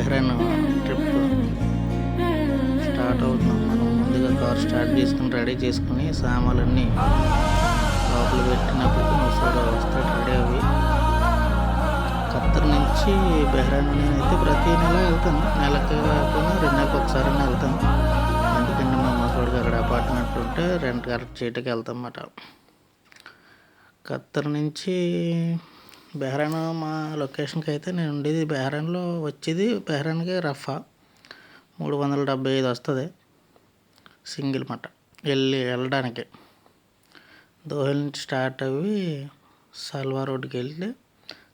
Bahrain trip start అవుతున్నాం. మనం ముందుగా కార్ స్టార్ట్ చేసుకుని రెడీ చేసుకుని సామాన్లన్నీ లోపల పెట్టినప్పటికీ ముసడు వస్తాడు రెడీ అవి. ఖత్తర్ నుంచి బెహ్రెయిన్ నేనైతే ప్రతి నెల వెళ్తాను. నెలకి కాకుండా 2 నెలలకు ఒకసారి వెళ్తాను. ఎందుకంటే మా ముసడికి అక్కడ అపార్ట్మెంట్ ఉంటే రెంట్ కరెక్ట్ చేయటకి వెళ్తాం అన్నమాట. ఖత్తర్ నుంచి బెహ్రెయిన్ మా లొకేషన్కి అయితే నేను ఉండేది బెహ్రెయిన్లో. వచ్చేది బెహ్రెయిన్కి రఫా 375 వస్తుంది సింగిల్ మాట వెళ్ళడానికి. దోహల్ నుంచి స్టార్ట్ అయ్యి సల్వా రోడ్కి వెళ్ళి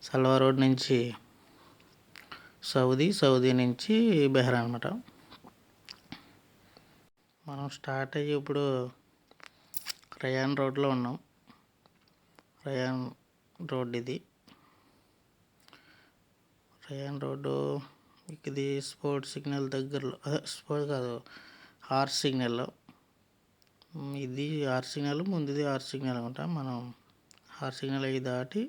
సల్వా రోడ్ నుంచి సౌదీ నుంచి బెహ్రెయిన్ అనమాట. మనం స్టార్ట్ అయ్యి ఇప్పుడు రయాన్ రోడ్లో ఉన్నాం. రయాన్ రోడ్ ఇది. రయాన్ రోడ్డు ఇది స్పోర్ట్స్ సిగ్నల్ దగ్గరలో, స్పోర్ట్స్ కాదు హార్స్ సిగ్నల్లో. ఇది హార్స్ సిగ్నల్, ముందుది హార్స్ సిగ్నల్ అనమాట. మనం హార్స్ సిగ్నల్ అవి దాటి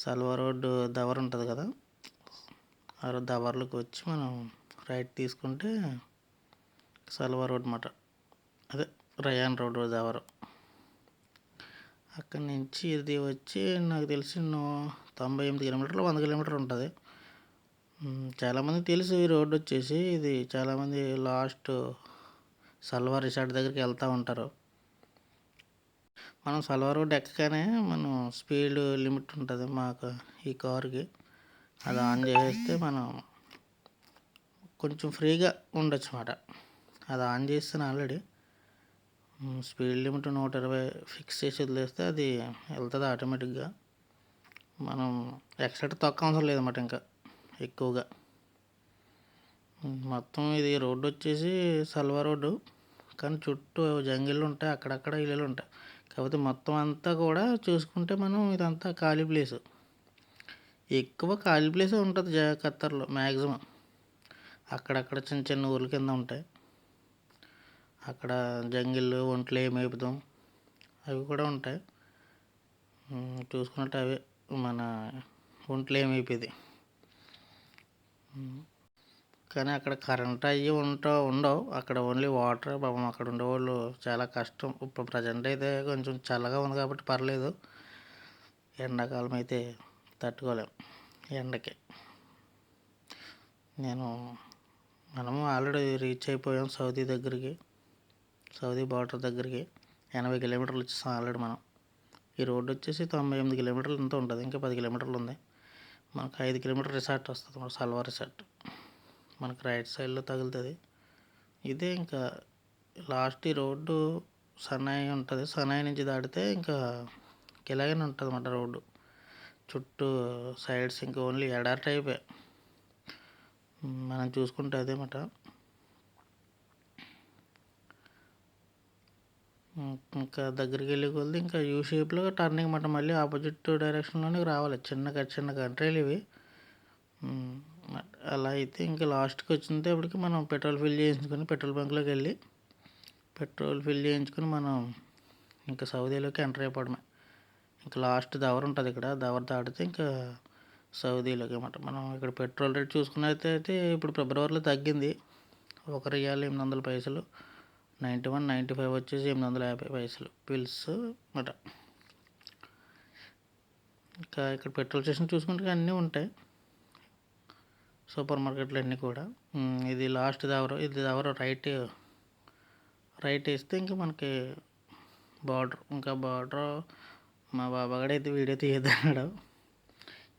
సల్వా రోడ్డు దవర్ ఉంటుంది కదా, ఆ దవర్లోకి వచ్చి మనం రైట్ తీసుకుంటే సల్వా రోడ్ అన్నమాట. అదే రయాన్ రోడ్ దవర్. అక్కడి నుంచి ఇది వచ్చి నాకు తెలిసి 98 కిలోమీటర్లు 100 కిలోమీటర్లు ఉంటుంది. చాలామంది తెలుసు ఈ రోడ్డు వచ్చేసి. ఇది చాలామంది లాస్ట్ సల్వా రిసార్ట్ దగ్గరికి వెళ్తూ ఉంటారు. మనం సల్వా రోడ్ ఎక్కగానే మనం స్పీడ్ లిమిట్ ఉంటుంది మాకు ఈ కార్కి. అది ఆన్ చేసేస్తే మనం కొంచెం ఫ్రీగా ఉండొచ్చు అన్నమాట. అది ఆన్ చేస్తాను ఆల్రెడీ. స్పీడ్ లిమిట్ 120 ఫిక్స్ చేసి వదిలేస్తే అది వెళ్తుంది ఆటోమేటిక్గా. మనం ఎక్సెట్ తొక్క అవసరం లేదన్నమాట ఇంకా ఎక్కువగా. మొత్తం ఇది రోడ్డు వచ్చేసి సల్వా రోడ్డు, కానీ చుట్టూ జంగిళ్ళు ఉంటాయి, అక్కడక్కడ ఇల్లులు ఉంటాయి. కాకపోతే మొత్తం అంతా కూడా చూసుకుంటే మనం ఇదంతా ఖాళీ ప్లేసు. ఎక్కువ ఖాళీ ప్లేసే ఉంటుంది ఖత్తర్లో మ్యాక్సిమం. అక్కడక్కడ చిన్న చిన్న ఊర్ల కింద ఉంటాయి. అక్కడ జంగిళ్ళు ఒంట్లు మేపుతాం అవి కూడా ఉంటాయి. చూసుకున్నట్టు అవే మన ఒంట్లు మేపేది. కానీ అక్కడ కరెంట్ అవి ఉండవు. అక్కడ ఓన్లీ వాటర్. పాపం అక్కడ ఉండేవాళ్ళు చాలా కష్టం. ఇప్పుడు ప్రజెంట్ అయితే కొంచెం చల్లగా ఉంది కాబట్టి పర్లేదు. ఎండాకాలం అయితే తట్టుకోలేం ఎండకి. మనము ఆల్రెడీ రీచ్ అయిపోయాం సౌదీ దగ్గరికి, సౌదీ బార్డర్ దగ్గరికి. 80 కిలోమీటర్లు వచ్చేసాం ఆల్రెడీ మనం. ఈ రోడ్డు వచ్చేసి 98 కిలోమీటర్లు ఎంత ఉంటుంది, ఇంకా 10 కిలోమీటర్లు ఉంది. మనకు 5 కిలోమీటర్ రిసార్ట్ వస్తుంది, మన సల్వా రిసార్ట్. మనకు రైట్ సైడ్లో తగులుతుంది. ఇదే ఇంకా లాస్ట్ ఈ రోడ్డు సన్నాయి ఉంటుంది. సన్నాయి నుంచి దాటితే ఇంకా ఇలాగనే ఉంటుంది అన్నమాట రోడ్డు. చుట్టూ సైడ్స్ ఇంకా ఓన్లీ ఎడారి టైపే మనం చూసుకుంటే అదే మాట. ఇంకా దగ్గరికి వెళ్ళే కొద్ది ఇంకా యూ షేప్లో టర్నింగ్ మాట. మళ్ళీ ఆపోజిట్ డైరెక్షన్లోనే రావాలి. చిన్న కంట్రీలు ఇవి. అలా అయితే ఇంకా లాస్ట్కి వచ్చినప్పటికి మనం పెట్రోల్ ఫిల్ చేయించుకొని పెట్రోల్ బంక్లోకి వెళ్ళి పెట్రోల్ ఫిల్ చేయించుకొని మనం ఇంకా సౌదీలోకి ఎంటర్ అయిపోవడమే. ఇంకా లాస్ట్ దవర్ ఉంటుంది ఇక్కడ. దవర్ దాటితే ఇంకా సౌదీలోకి అన్నమాట. మనం ఇక్కడ పెట్రోల్ రేట్ చూసుకున్నట్టయితే ఇప్పుడు ఫిబ్రవరిలో తగ్గింది. 1 రియాల్ 800 పైసలు. 91, 95 వచ్చేసి 850 పైసలు పిల్స్ అన్నమాట. ఇంకా ఇక్కడ పెట్రోల్ స్టేషన్ చూసుకుంటే అన్నీ ఉంటాయి, సూపర్ మార్కెట్లు అన్నీ కూడా. ఇది లాస్ట్ దవరు. ఇది దవరు రైట్ వేస్తే ఇంకా మనకి బార్డర్. ఇంకా బార్డర్ మా బాబాగడైతే వీడియో తీయద్దన్నాడు.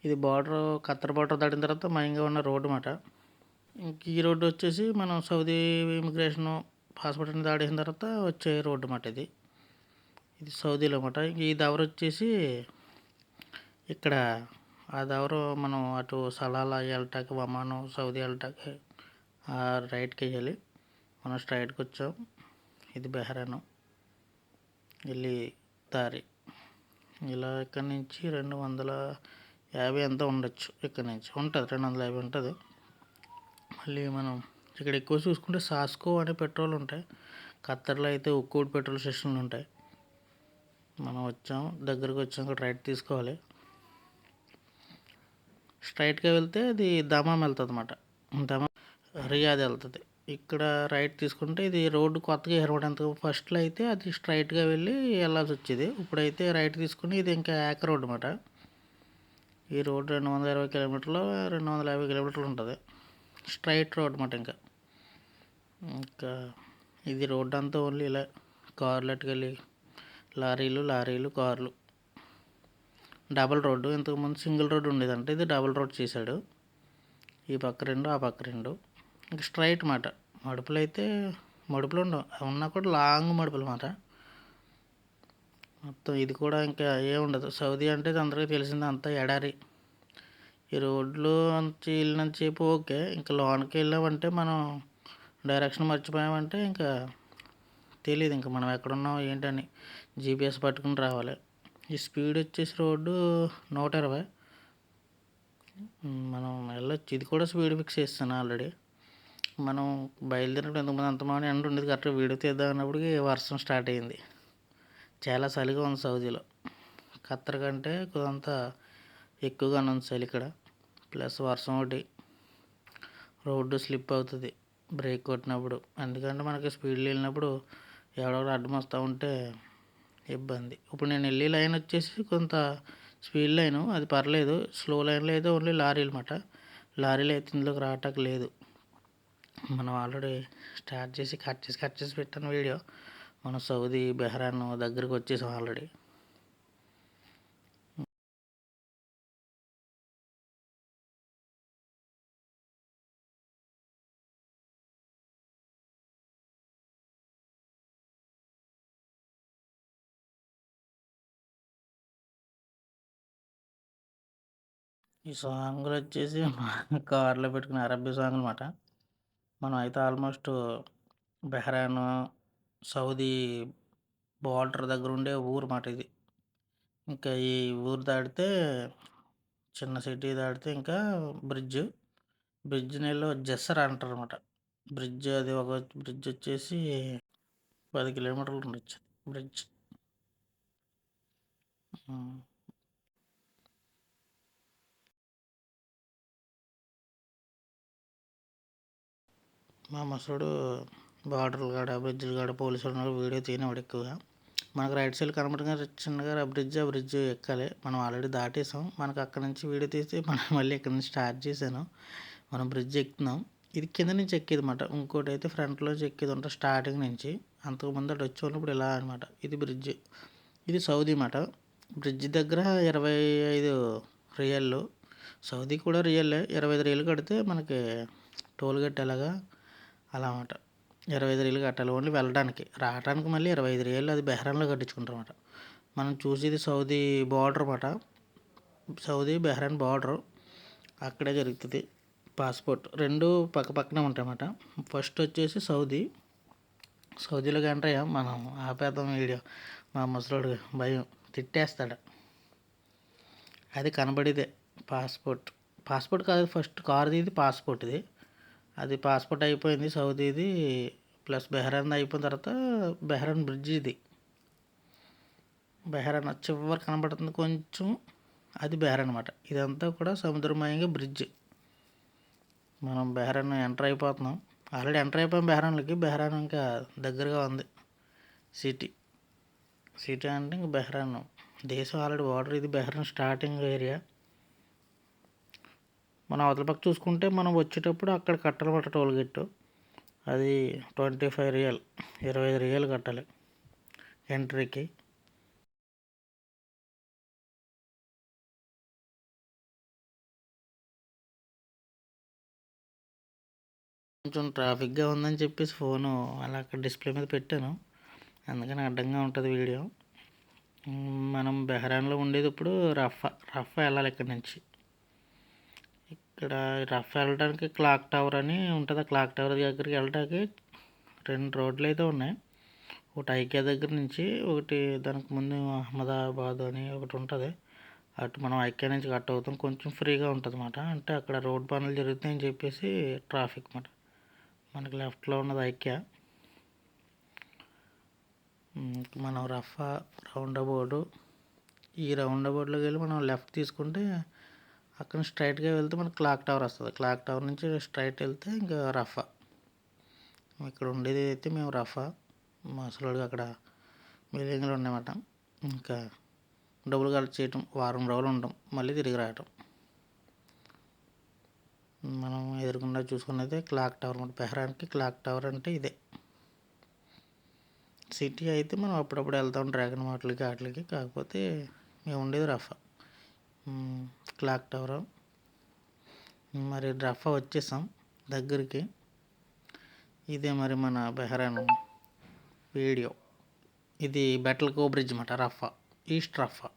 ఇది బార్డర్, ఖత్తర్ బార్డర్ దాటిన తర్వాత మయంగా ఉన్న రోడ్డు అన్నమాట. ఇంక ఈ రోడ్డు వచ్చేసి మనం సౌదీ ఇమిగ్రేషను పాస్పోర్ట్ని దాటేసిన తర్వాత వచ్చే రోడ్డు అన్నమాట. ఇది సౌదీలో అన్నమాట. ఈ దవర్ వచ్చేసి ఇక్కడ ఆ దవరు మనం అటు సలాలా వెళ్ళటానికి, ఒమాను సౌదీ వెళ్ళటానికి రైట్కి వేయాలి. మనం స్ట్రైట్కి వచ్చాం. ఇది బెహ్రెయిన్ వెళ్ళి దారి. ఇలా ఇక్కడ నుంచి 250 ఎంత ఉండొచ్చు. ఇక్కడ నుంచి ఉంటుంది 250 ఉంటుంది. మళ్ళీ మనం ఇక్కడ ఎక్కువ చూసుకుంటే సాస్కో అనే పెట్రోల్ ఉంటాయి. ఖత్తర్లో అయితే ఉక్కూడ్ పెట్రోల్ స్టేషన్లు ఉంటాయి. మనం దగ్గరికి వచ్చాం. ఇక్కడ రైట్ తీసుకోవాలి. స్ట్రైట్గా వెళ్తే అది దమాం వెళ్తుంది అన్నమాట. ఉంటామా రియాద్ వెళ్తుంది. ఇక్కడ రైట్ తీసుకుంటే ఇది రోడ్డు కొత్తగా ఏర్పడేంత ఫస్ట్లో అయితే అది స్ట్రైట్గా వెళ్ళి వెళ్ళాల్సి వచ్చేది. ఇప్పుడైతే రైట్ తీసుకుని ఇది ఇంకా ఏక రోడ్డు అనమాట. ఈ రోడ్డు 220 కిలోమీటర్లు 250 కిలోమీటర్లు ఉంటుంది. స్ట్రైట్ రోడ్ అనమాట. ఇంకా ఇది రోడ్డు అంతా ఓన్లీ ఇలా కార్లు అట్టుకెళ్ళి లారీలు కార్లు. డబల్ రోడ్డు, ఇంతకుముందు సింగిల్ రోడ్డు ఉండేదంటే ఇది డబల్ రోడ్ చేశాడు. ఈ పక్క రెండు ఆ పక్క రెండు. ఇంకా స్ట్రైట్ మాట. మడుపులు ఉండవు, ఉన్నా కూడా లాంగ్ మడుపులు మాట. మొత్తం ఇది కూడా ఇంకా ఏముండదు. సౌదీ అంటే అందరికీ తెలిసింది, అంతా ఎడారి. ఈ రోడ్లు నుంచి వెళ్ళినంతసేపు ఓకే, ఇంకా లోనికి వెళ్ళామంటే మనం డైరెక్షన్ మర్చిపోయామంటే ఇంకా తెలియదు ఇంకా మనం ఎక్కడున్నాం ఏంటని. జీపీఎస్ పట్టుకుని రావాలి. ఈ స్పీడ్ వచ్చేసి రోడ్డు 120 మనం వెళ్ళొచ్చు. ఇది కూడా స్పీడ్ ఫిక్స్ చేస్తాను ఆల్రెడీ. మనం బయలుదేరినప్పుడు ఎంతమంది అంతమంది ఎండ ఉండేది. కరెక్ట్గా వీడియో తీద్దాం అన్నప్పటికీ వర్షం స్టార్ట్ అయ్యింది. చాలా చలిగా ఉంది సౌదీలో. ఖత్తర్ కంటే కొంత ఎక్కువగానే ఉంది చలి ఇక్కడ. ప్లస్ వర్షం ఒకటి, రోడ్డు స్లిప్ అవుతుంది బ్రేక్ కొట్టినప్పుడు. ఎందుకంటే మనకి స్పీడ్లో వెళ్ళినప్పుడు ఎవడో అడ్డం వస్తూ ఉంటే ఇబ్బంది. ఇప్పుడు నేను వెళ్ళే లైన్ వచ్చేసి కొంత స్పీడ్ లైను, అది పర్లేదు. స్లో లైన్లో అయితే ఓన్లీ లారీలు మాట. లారీలు అయితే ఇందులోకి రావటానికి లేదు. మనం ఆల్రెడీ స్టార్ట్ చేసి కట్ చేసి పెట్టాను వీడియో. మనం సౌదీ బెహ్రాన్ దగ్గరికి వచ్చేసాం ఆల్రెడీ. ఈ సాంగ్లు వచ్చేసి కార్లో పెట్టుకుని అరబ్బీ సాంగ్ అనమాట. మనం అయితే ఆల్మోస్ట్ బెహ్రాన్ సౌదీ బార్డర్ దగ్గర ఉండే ఊరు మాట ఇది. ఇంకా ఈ ఊరు దాటితే చిన్న సిటీ దాటితే ఇంకా బ్రిడ్జ్ నీళ్ళు జెస్సర్ అంటారు అనమాట. అది ఒక బ్రిడ్జ్ వచ్చేసి 10 కిలోమీటర్లు ఉండొచ్చు బ్రిడ్జ్. మా మసోడు బార్డర్లు కాడ బ్రిడ్జ్లు కాడ పోలీసులు వీడియో తీయనివాడు ఎక్కువగా. మనకు రైట్ సైడ్ కనబడగా చిన్నగా ఆ బ్రిడ్జ్ ఎక్కాలి. మనం ఆల్రెడీ దాటేసాం. మనకు అక్కడ నుంచి వీడియో తీసి మనం మళ్ళీ ఇక్కడ నుంచి స్టార్ట్ చేశాను. మనం బ్రిడ్జ్ ఎక్కుతున్నాం. ఇది కింద నుంచి ఎక్కేది అనమాట. ఇంకోటి అయితే ఫ్రంట్లోంచి ఎక్కేది ఉంటుంది స్టార్టింగ్ నుంచి. అంతకుముందు అటు వచ్చేటప్పుడు ఇలా అనమాట. ఇది బ్రిడ్జ్. ఇది సౌదీ మాట. బ్రిడ్జ్ దగ్గర 25 రియల్లు. సౌదీ కూడా రియల్లే. 25 రియల్ కడితే మనకి టోల్ కట్టేలాగా అలా అన్నమాట. 25 రియల్ కట్టాలి ఓన్లీ వెళ్ళడానికి. రావడానికి మళ్ళీ 25 రియల్ అది బెహ్రాన్లో కట్టించుకుంటారు అన్నమాట. మనం చూసేది సౌదీ బార్డర్ అన్నమాట. సౌదీ బెహ్రాన్ బార్డరు అక్కడే జరుగుతుంది. పాస్పోర్ట్ రెండు పక్క పక్కనే ఉంటాయన్నమాట. ఫస్ట్ వచ్చేసి సౌదీలోకి ఎంటర్ అయ్యాం. మనం ఆపేద్దాం వీడియో. మా ముసలోడు భయం తిట్టేస్తాడు. అది కనబడిదే పాస్పోర్ట్ కాదు, ఫస్ట్ కార్ది ఇది పాస్పోర్ట్ది. అది పాస్పోర్ట్ అయిపోయింది సౌదీది. ప్లస్ బెహ్రాన్ అయిపోయిన తర్వాత బెహ్రాన్ బ్రిడ్జ్ ఇది. బెహ్రాన్ చివరి కనబడుతుంది కొంచెం, అది బెహ్రాన్ అనమాట. ఇదంతా కూడా సముద్రమయంగా బ్రిడ్జ్. మనం బెహ్రాన్ ఎంటర్ అయిపోతున్నాం. ఆల్రెడీ ఎంటర్ అయిపోయాం బెహ్రాన్లోకి. బెహ్రాన్ ఇంకా దగ్గరగా ఉంది సిటీ అంటే ఇంక బెహ్రాన్ దేశం ఆల్రెడీ బార్డర్. ఇది బెహ్రాన్ స్టార్టింగ్ ఏరియా. మనం అవతల పక్క చూసుకుంటే మనం వచ్చేటప్పుడు అక్కడ కట్టాలన్నమాట టోల్ గేట్. అది 25 రియల్, 25 రియల్ కట్టాలి ఎంట్రీకి. కొంచెం ట్రాఫిక్గా ఉందని చెప్పేసి ఫోను అలా అక్కడ డిస్ప్లే మీద పెట్టాను. అందుకని అడ్డంగా ఉంటుంది వీడియో. మనం బెహ్రాన్లో ఉండేది ఇప్పుడు రఫా వెళ్ళాలి ఇక్కడ నుంచి. ఇక్కడ రఫా వెళ్ళడానికి క్లాక్ టవర్ అని ఉంటుంది. ఆ క్లాక్ టవర్ దగ్గరికి వెళ్ళడానికి 2 రోడ్లు అయితే ఉన్నాయి. ఒకటి ఐకియా దగ్గర నుంచి, ఒకటి దానికి ముందు అహ్మదాబాద్ అని ఒకటి ఉంటుంది. అటు మనం ఐకియా నుంచి కట్ అవుతాం. కొంచెం ఫ్రీగా ఉంటుంది అన్నమాట. అంటే అక్కడ రోడ్ పనులు జరుగుతాయని చెప్పేసి ట్రాఫిక్ అన్నమాట. మనకి లెఫ్ట్లో ఉన్నది ఐకియా. మనం రఫా రౌండ్ అబౌట్, ఈ రౌండ్ అబౌట్లోకి వెళ్ళి మనం లెఫ్ట్ తీసుకుంటే అక్కడ నుంచి స్ట్రైట్గా వెళ్తే మనకి క్లాక్ టవర్ వస్తుంది. క్లాక్ టవర్ నుంచి స్ట్రైట్ వెళ్తే ఇంకా రఫా. ఇక్కడ ఉండేది అయితే మేము రఫా. మా అసలు అక్కడ బిల్డింగ్లు ఉన్నాయన్నమాట. ఇంకా డబ్బులు కలెక్ట్ చేయటం, వారం రోజులు ఉండటం, మళ్ళీ తిరిగి రావటం. మనం ఎదురుకుండా చూసుకున్నదే క్లాక్ టవర్ అన్నమాట. బెహ్రాన్కి క్లాక్ టవర్ అంటే ఇదే. సిటీ అయితే మనం అప్పుడప్పుడు వెళ్తాం డ్రాగన్ వాటికి వాటికి. కాకపోతే మేము ఉండేది రఫా. Clock tower. మరి రఫా వచ్చేసాం దగ్గరికి. ఇదే మరి మన బెహ్రాన్ వీడియో. ఇది బెటల్ కో బ్రిడ్జ్ అన్నమాట. రఫా, ఈస్ట్ రఫా.